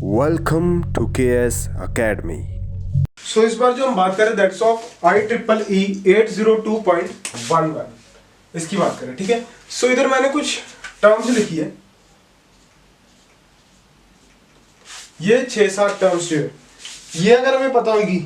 Welcome to KS Academy। So इस बार जो हम बात करें दैट्स ऑफ IEEE 802.11 इसकी बात करें, ठीक है। सो इधर मैंने कुछ टर्म्स लिखी है, ये 6-7 टर्म्स जो है ये अगर हमें पता होगी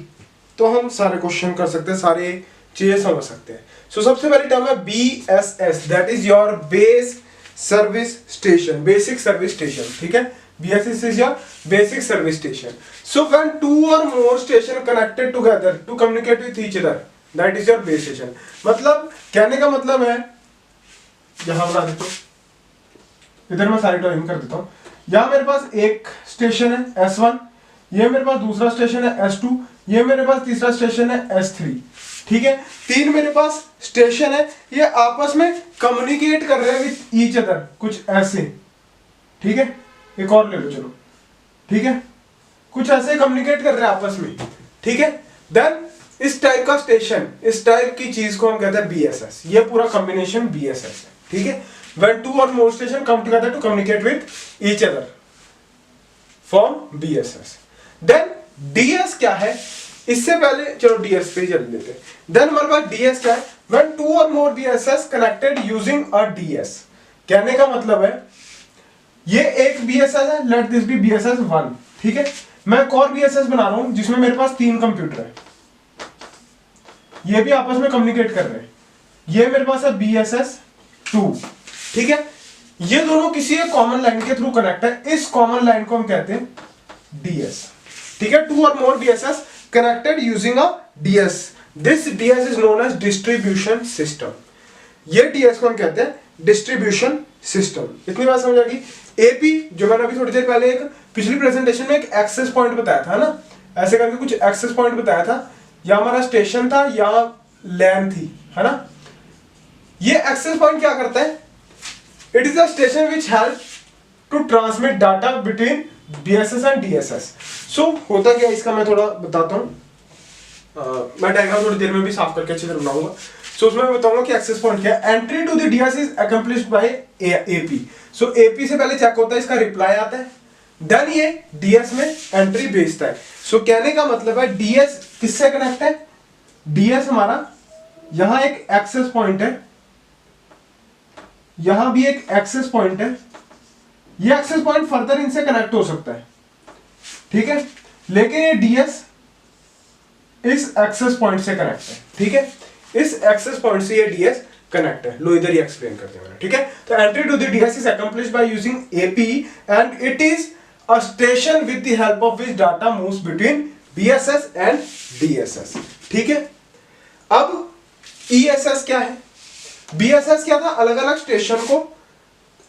तो हम सारे क्वेश्चन कर सकते हैं, सारे चीजें समझ सकते हैं। सो सबसे पहली टर्म है BSS, that is your base service station, basic service station, ठीक है। BSS is your basic service station. So when two or more station connected together to communicate with each other, that is your base station. मतलब कहने का मतलब है, यहाँ बना देता हूँ, इधर मैं सारी ड्राइंग कर देता हूँ। यहाँ मेरे पास एक स्टेशन है S1, ये मेरे पास दूसरा स्टेशन है S2, ये मेरे पास तीसरा स्टेशन है S3, ठीक है। तीन मेरे पास स्टेशन है, ये आपस में कम्युनिकेट कर रहे हैं विथ ईच अदर, कुछ ऐसे, ठीक है। एक और ले लो चलो, ठीक है, कुछ ऐसे कम्युनिकेट कर रहे हैं आपस में, ठीक है। देन इस टाइप का स्टेशन, इस टाइप की चीज को हम कहते हैं BSS, ये पूरा कॉम्बिनेशन BSS है, ठीक है। When two or more station come together to communicate with each other, form BSS. Then DS क्या है, इससे पहले चलो DS पे चल लेते हैं। Then हमारे पास DS क्या है, when two or more BSS connected using a DS, कहने का मतलब है ये एक BSS है, लेट दिस बी BSS 1, ठीक है। मैं एक और BSS बना रहा हूं जिसमें मेरे पास 3 कंप्यूटर है, ये भी आपस में कम्युनिकेट कर रहे हैं, ये मेरे पास है BSS 2, ठीक है। ये दोनों किसी एक कॉमन लाइन के थ्रू कनेक्ट है, इस कॉमन लाइन को हम कहते हैं DS, ठीक है। Two or more BSS connected using a DS, this DS is known as distribution system, ये DS को हम कहते हैं डिस्ट्रीब्यूशन सिस्टम। इतनी बात समझ आ गई। AP जो मैंने अभी थोड़ी देर पहले एक पिछली प्रेजेंटेशन में एक एक्सेस पॉइंट बताया था ना, ऐसे करके कुछ एक्सेस पॉइंट बताया था, या हमारा स्टेशन था या लैन थी, है ना। ये एक्सेस पॉइंट क्या करता है, it is a station which help to transmit data between BSS and DSS। So होता क्या इसका मैं थोड़ा बताता हूँ, मैं डायग्राम थोड़ी देर में भी साफ करके अच्छी तरह बनाऊंगा। सो उसमें मैं बताऊंगा कि एक्सेस पॉइंट क्या है। Entry to the DS is accomplished by AP। So AP से पहले चेक होता है, इसका रिप्लाई आता है, देन ये DS में एंट्री भेजता है। सो कहने का मतलब है DS किससे कनेक्ट है, DS हमारा यहां एक एक्सेस पॉइंट है, यहां भी एक एक्सेस पॉइंट है, ये एक्सेस पॉइंट फर्दर इनसे कनेक्ट हो सकता है, ठीक है। लेकिन ये DS इस एक्सेस पॉइंट से कनेक्ट है, ठीक है। इस एक्सेस पॉइंट से ये DS कनेक्ट है। लो इधर ही एक्सप्लेन करते हैं, ठीक है। तो entry to the DS is accomplished by using AP and it is a station with the help of which data moves between BSS and DSS, ठीक है। अब ESS क्या है, BSS क्या था, अलग अलग स्टेशन को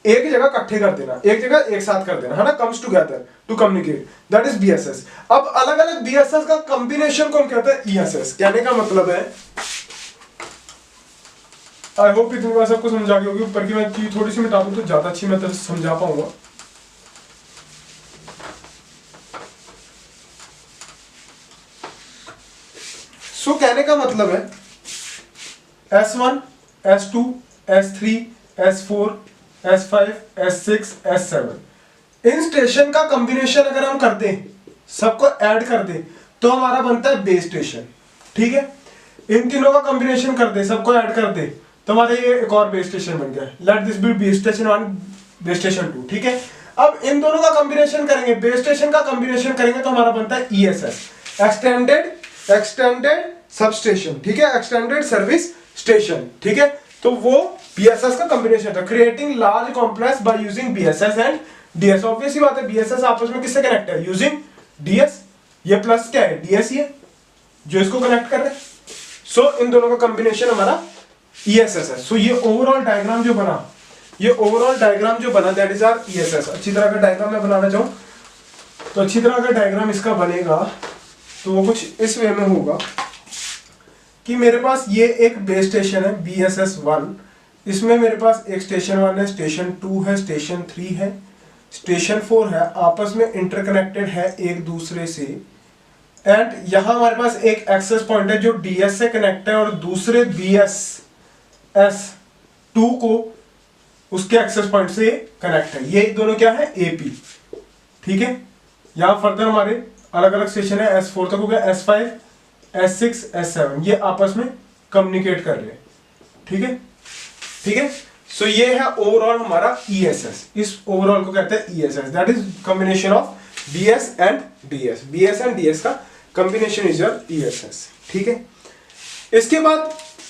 एक जगह इकट्ठे कर देना, एक जगह एक साथ कर देना, है ना, comes together to communicate, that is BSS। अब अलग अलग BSS का कॉम्बिनेशन को हम कहते हैं ESS। कहने का मतलब है, आई होप इतनी बात सबको समझा गई होगी। ऊपर की मैं चीज थोड़ी सी मिटा दूं तो ज्यादा अच्छी मैं समझा पाऊंगा। सो कहने का मतलब है S1, S2, S3, S4, S5, S6, S7 इन स्टेशन का कॉम्बिनेशन अगर हम कर दें, सबको ऐड कर दें, तो हमारा बनता है बेस स्टेशन, ठीक है। इन तीनों का कॉम्बिनेशन कर दे, सबको ऐड कर दे, तो हमारा ये एक और बेस स्टेशन बन गया। Let this be base station 1, base station 2, ठीक है। अब इन दोनों का कॉम्बिनेशन करेंगे, बेस स्टेशन का कॉम्बिनेशन करेंगे तो हमारा बनता है ESS, एक्सटेंडेड सब स्टेशन, ठीक है, एक्सटेंडेड सर्विस स्टेशन, ठीक है। तो वो BSS का कॉम्बिनेशन था, creating large complex by using BSS and DS। Obvious ही बात है, BSS आपस में किससे कनेक्ट है, यूजिंग DS। ये प्लस क्या है, DS ही है जो इसको कनेक्ट कर रहे हैं। सो इन दोनों का कॉम्बिनेशन हमारा ESS है। सो ये ओवरऑल डायग्राम जो बना, ये ओवरऑल डायग्राम जो बना दैट इज आवर ESS। अच्छी तरह का डायग्राम मैं बनाना चाहूँ तो अच्छी तरह का डायग्राम इसका बनेगा तो वो कुछ इस वे में होगा कि मेरे पास ये एक बेस स्टेशन है BSS 1, इसमें मेरे पास एक स्टेशन 1 है, स्टेशन 2 है, स्टेशन 3 है, स्टेशन 4 है, आपस में इंटरकनेक्टेड है एक दूसरे से। एंड यहां हमारे पास एक एक्सेस पॉइंट है जो DS से कनेक्ट है और दूसरे BSS 2 को उसके एक्सेस पॉइंट से कनेक्ट है। ये दोनों क्या है, AP, ठीक है। यहाँ फर्दर हमारे अलग अलग स्टेशन है, S4 तक हो गया, S5, S6, S7 ये आपस में कम्युनिकेट कर रहे हैं। ठीक है, ठीक है। सो ये है ओवरऑल हमारा ESS। इस ओवरऑल को कहते हैं ESS, that is combination of BS and DS। BS and DS का कॉम्बिनेशन इज योर ESS। ठीक है, इसके बाद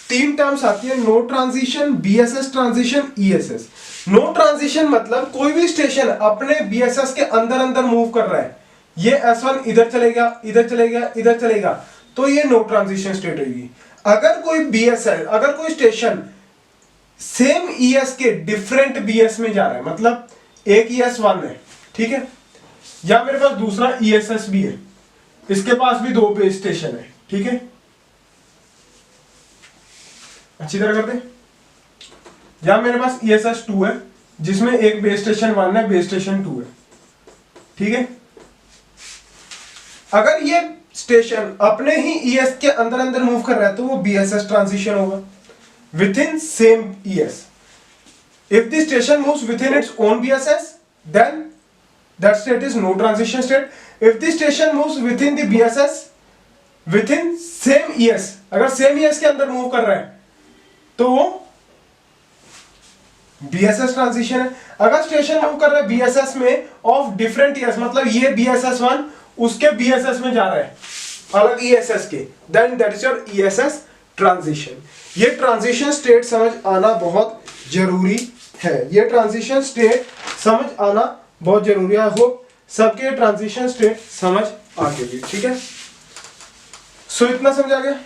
3 टर्म्स आती है, no transition, BSS transition, ESS। No transition मतलब कोई भी स्टेशन अपने BSS के अंदर अंदर मूव कर रहा है, ये S1 इधर चलेगा, इधर चलेगा, इधर चलेगा, तो ये नो ट्रांजिशन स्टेट होगी। अगर कोई BSS, अगर कोई स्टेशन सेम ES के डिफरेंट BS में जा रहा है, मतलब एक ES1 है, ठीक है, या मेरे पास दूसरा ESS भी है, इसके पास भी 2 बेस स्टेशन है, ठीक है, अच्छी तरह कर दे, या मेरे पास ESS 2 है जिसमें एक बेस स्टेशन 1 है, बेस स्टेशन 2 है, ठीक है। अगर ये स्टेशन अपने ही ES के अंदर अंदर मूव कर रहा है तो वो BSS ट्रांजिशन होगा, within same ES. If the station moves within its own BSS, then that state is no transition state. If the station moves within the BSS, within same ES, अगर same ES के अंदर move कर रहा है तो वो BSS transition है। अगर स्टेशन मूव कर रहा है BSS में ऑफ डिफरेंट ES, मतलब ये BSS 1 उसके BSS में जा रहा है अलग ESS के, then that is your ESS transition. ये ट्रांजिशन स्टेट समझ आना बहुत जरूरी है, ये ट्रांजिशन स्टेट समझ आना बहुत जरूरी है। आई होप सबके ट्रांजिशन स्टेट समझ आ गई, ठीक है। सो इतना समझ आ गया,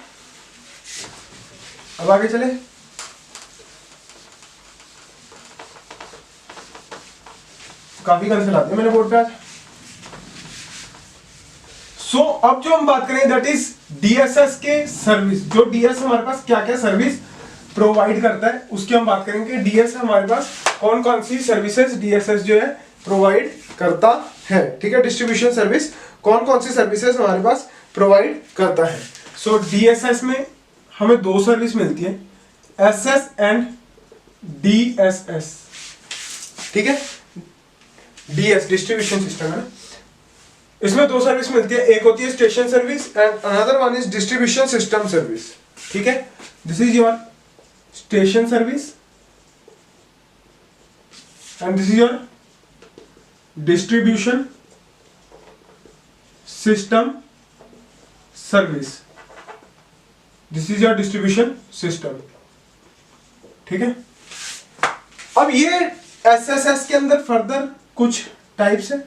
अब आगे चले। काफी कंसेप्ट आते हैं मैंने बोर्ड पे आज। सो अब जो हम बात करें दैट इज DSS के सर्विस, जो DS हमारे पास क्या क्या सर्विस प्रोवाइड करता है उसकी हम बात करेंगे। DS हमारे पास कौन कौन सी सर्विसेज DSS जो है प्रोवाइड करता है, ठीक है। डिस्ट्रीब्यूशन सर्विस कौन कौन सी सर्विसेज हमारे पास प्रोवाइड करता है। सो DSS में हमें 2 सर्विस मिलती है, SS एंड DSS, ठीक है। DS डिस्ट्रीब्यूशन सिस्टम है ना, इसमें 2 सर्विस मिलती है, एक होती है station service and another one is distribution system service, ठीक है। This is your station service and this is your distribution system service, this is your distribution system, ठीक है। अब ये SSS के अंदर फर्दर कुछ टाइप्स है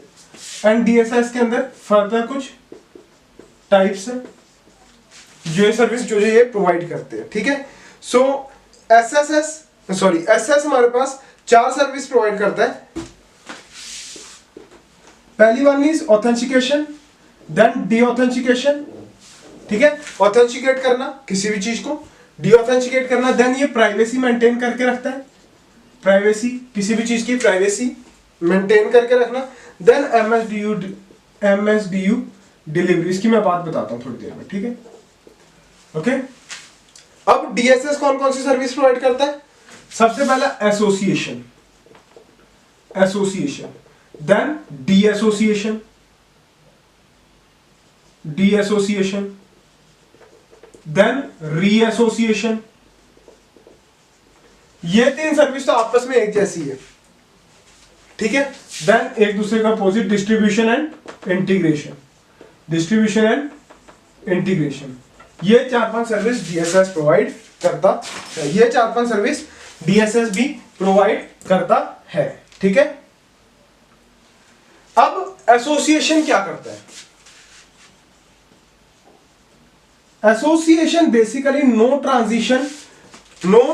एंड DSS के अंदर फर्दर कुछ टाइप्स है जो ये सर्विस जो ये प्रोवाइड करते हैं, ठीक है। सो SS हमारे पास 4 सर्विस प्रोवाइड करता है। पहली वन इज ऑथेंटिकेशन, देन डीऑथेंटिकेशन, ठीक है, ऑथेंटिकेट करना किसी भी चीज को, डीऑथेंटिकेट करना, देन ये प्राइवेसी मेंटेन करके रखता है, प्राइवेसी किसी भी चीज की प्राइवेसी मेंटेन करके रखना, देन MSDU डिलीवरी, इसकी मैं बात बताता हूं थोड़ी देर में, ठीक है, ओके। अब DSS कौन कौन सी सर्विस प्रोवाइड करता है। सबसे पहला एसोसिएशन, देन डीएसोसिएशन, देन रीएसोसिएशन। ये 3 सर्विस तो आपस में एक जैसी है, ठीक है। देन एक दूसरे का अपोजिट डिस्ट्रीब्यूशन एंड इंटीग्रेशन, ये 4-5 सर्विस DSS प्रोवाइड करता है, ये 4-5 सर्विस DSS भी प्रोवाइड करता है, ठीक है। अब एसोसिएशन क्या करता है। Association basically no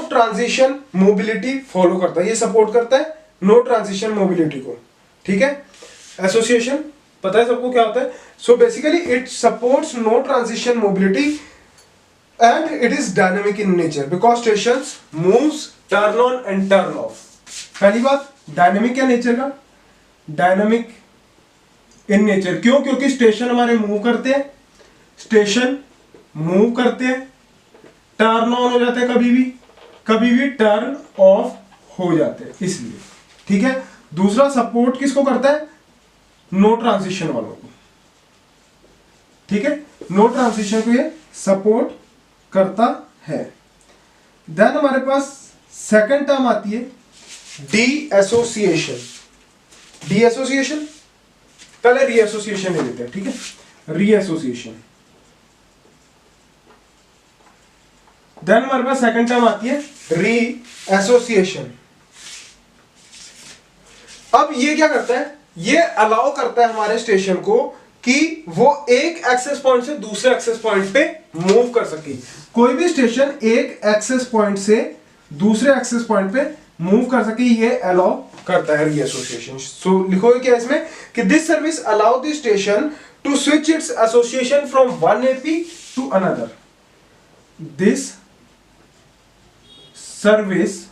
transition mobility follow करता है, ये सपोर्ट करता है नो ट्रांजिशन मोबिलिटी को, ठीक है। एसोसिएशन पता है सबको क्या होता है। So basically it supports no transition mobility and it is dynamic in nature because stations moves turn on and turn off. पहली बात डायनेमिक क्या नेचर का, डायनेमिक इन नेचर, क्यों, क्योंकि स्टेशन हमारे मूव करते हैं, टर्न ऑन हो जाते हैं, कभी भी टर्न ऑफ हो जाते हैं, इसलिए, ठीक है। दूसरा सपोर्ट किसको करता है, नो ट्रांजिशन वालों को, ठीक है, नो ट्रांजिशन को ये सपोर्ट करता है। देन हमारे पास सेकंड टर्म आती है डी एसोसिएशन। डी एसोसिएशन, पहले री एसोसिएशन ले लेते हैं, ठीक है, री एसोसिएशन। देन हमारे पास सेकंड टर्म आती है री एसोसिएशन। अब ये क्या करता है, ये अलाउ करता है हमारे स्टेशन को कि वो एक एक्सेस पॉइंट से दूसरे एक्सेस पॉइंट पे मूव कर सके। कोई भी स्टेशन एक एक्सेस पॉइंट से दूसरे एक्सेस पॉइंट पे मूव कर सके, ये अलाउ करता है री एसोसिएशन। सो लिखोगे क्या इसमें कि this service allow the station to switch its association from one AP to another. This service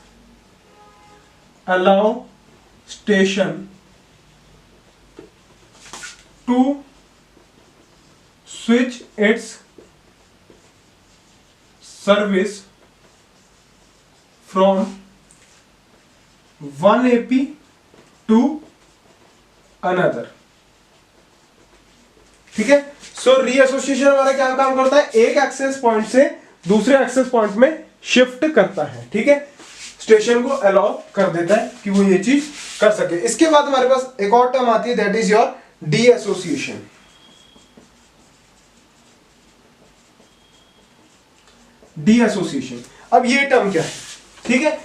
allow station to switch its service from one AP to another, ठीक है। सो री एसोसिएशन हमारा क्या काम करता है, एक एक्सेस पॉइंट से दूसरे एक्सेस पॉइंट में शिफ्ट करता है, ठीक है, स्टेशन को अलाउ कर देता है कि वो ये चीज कर सके। इसके बाद हमारे पास एक और टर्म आती है, that is your D association. D association, अब ये टर्म क्या है, ठीक है,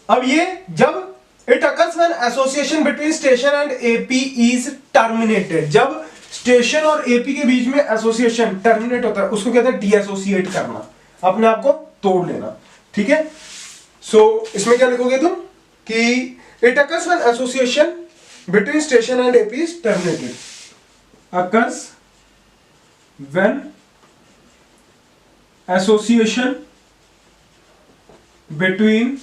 अब ये जब it occurs when association between station and AP is terminated, जब स्टेशन और एपी के बीच में एसोसिएशन टर्मिनेट होता है उसको कहते हैं डी एसोसिएट करना, अपने आप को तोड़ लेना, ठीक है। सो इसमें क्या लिखोगे तुम कि it occurs when association between station and AP is terminated, occurs when association between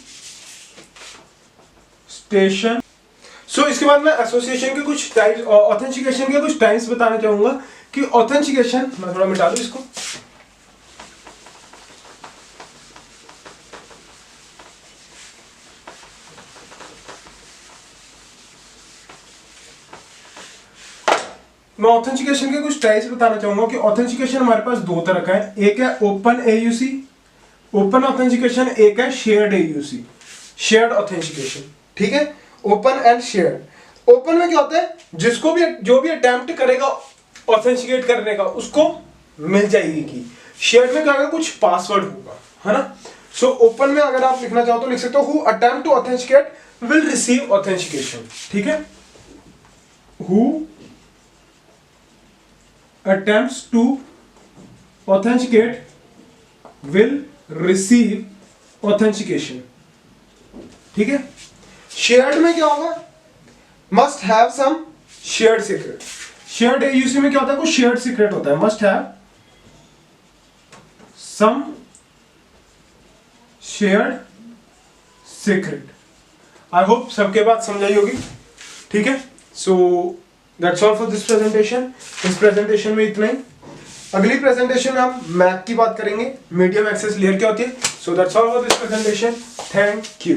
station. So इसके बाद मैं एसोसिएशन के कुछ टाइप्स, ऑथेंटिकेशन के कुछ टाइप्स बताना चाहूंगा कि ऑथेंटिकेशन, मैं थोड़ा मिटा दूं इसको, मैं ऑथेंटिकेशन के कुछ टाइप्स बताना चाहूंगा कि ऑथेंटिकेशन हमारे पास दो तरह का है, एक है ओपन एयूसी, ओपन ऑथेंटिकेशन, एक है शेयर्ड एयूसी, शेयर्ड ऑथेंटिकेशन, ठीक है, ओपन एंड शेयर्ड। ओपन में क्या होता है, जिसको भी जो भी अटेम्प्ट करेगा ऑथेंटिकेट करने का उसको मिल जाएगी की। शेयर्ड में क्या होगा, कुछ पासवर्ड होगा, है ना। सो ओपन में अगर आप लिखना चाहो तो लिख सकते हो who attempt to authenticate will receive authentication, ठीक है, who attempts to authenticate will receive authentication, ठीक है। शेयर्ड में क्या होगा, must have some shared secret। Shared AUC में क्या होता है, कुछ शेयर्ड सीक्रेट होता है, must have some shared secret। I hope सबके बात समझाई होगी, ठीक है। So that's all for this presentation. इस प्रेजेंटेशन में इतना ही। अगली प्रेजेंटेशन में हम मैक की बात करेंगे, मीडियम एक्सेस लेयर क्या होती है। So that's all for this presentation, thank you.